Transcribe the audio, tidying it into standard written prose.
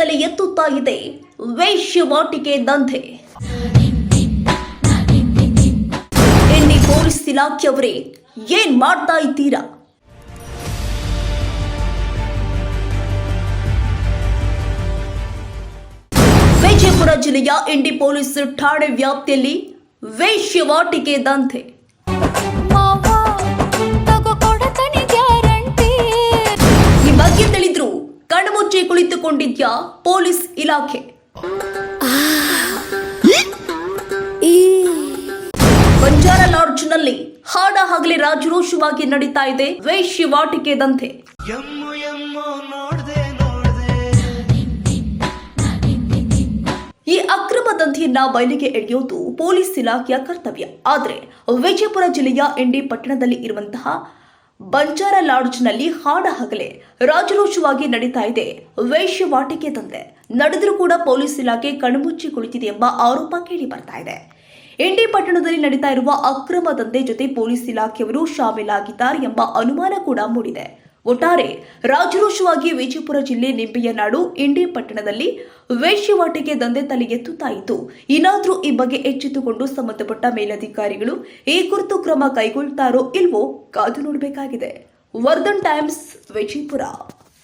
ತಲೆ ಎತ್ತುತ್ತಾ ಇದೆ ವೇಶ್ಯವಾಟಿಕೆ ದಂಧೆ. ಇಲ್ಲಿ ಪೊಲೀಸ್ ಇಲಾಖೆಯವರೇ ಏನ್ ಮಾಡ್ತಾ ಇದ್ದೀರಾ? ವಿಜಯಪುರ ಜಿಲ್ಲೆಯ ಇಂಡಿ ಪೊಲೀಸ್ ಠಾಣೆ ವ್ಯಾಪ್ತಿಯಲ್ಲಿ ವೇಶ್ಯವಾಟಿಕೆ ದಂಧೆ. ಈ ಬಗ್ಗೆ ತಿಳಿದ್ರು ಕಣ್ಮುಚ್ಚಿ ಕುಳಿತುಕೊಂಡಿದ್ಯಾ ಪೊಲೀಸ್ ಇಲಾಖೆ? ಬಂಜಾರ ಲಾಡ್ಜ್ನಲ್ಲಿ ಹಾಡ ಹಗಲಿ ರಾಜರೋಷವಾಗಿ ನಡೀತಾ ಇದೆ ವೇಶ್ಯವಾಟಿಕೆ ದಂಧೆ. ಈ ಅಕ್ರಮ ದಂಧೆಯನ್ನ ಬಯಲಿಗೆ ಎಳೆಯೋದು ಪೊಲೀಸ್ ಇಲಾಖೆಯ ಕರ್ತವ್ಯ. ಆದರೆ ವಿಜಯಪುರ ಜಿಲ್ಲೆಯ ಇಂಡಿ ಪಟ್ಟಣದಲ್ಲಿ ಇರುವಂತಹ ಬಂಜಾರ ಲಾಡ್ಜ್ನಲ್ಲಿ ಹಾಡ ಹಗಲೇ ರಾಜರೋಷವಾಗಿ ನಡೀತಾ ಇದೆ ವೇಶ್ಯವಾಟಿಕೆ ದಂಧೆ. ನಡೆದರೂ ಕೂಡ ಪೊಲೀಸ್ ಇಲಾಖೆ ಕಣ್ಮುಚ್ಚಿ ಕುಳಿತಿದೆ ಎಂಬ ಆರೋಪ ಕೇಳಿ ಬರ್ತಾ ಇದೆ. ಇಂಡಿ ಪಟ್ಟಣದಲ್ಲಿ ನಡೀತಾ ಇರುವ ಅಕ್ರಮ ದಂಧೆ ಜೊತೆ ಪೊಲೀಸ್ ಇಲಾಖೆಯವರು ಶಾಮೀಲಾಗಿದ್ದಾರೆ ಎಂಬ ಅನುಮಾನ ಕೂಡ ಮೂಡಿದೆ. ಒಟ್ಟಾರೆ ರಾಜರೋಷವಾಗಿ ವಿಜಯಪುರ ಜಿಲ್ಲೆ ನಿಂಬೆಯನಾಡು ಇಂಡಿ ಪಟ್ಟಣದಲ್ಲಿ ವೇಶ್ಯವಾಟಿಕೆ ದಂಧೆ ತಲೆಗೆತ್ತುತ್ತಾ ಇದ್ದು, ಇನ್ನಾದ್ರೂ ಈ ಬಗ್ಗೆ ಎಚ್ಚೆತ್ತುಕೊಂಡು ಸಂಬಂಧಪಟ್ಟ ಮೇಲಧಿಕಾರಿಗಳು ಈ ಕುರಿತು ಕ್ರಮ ಕೈಗೊಳ್ತಾರೋ ಇಲ್ವೋ ಕಾದು ನೋಡಬೇಕಾಗಿದೆ. ವರ್ಧನ್ ಟೈಮ್ಸ್, ವಿಜಯಪುರ.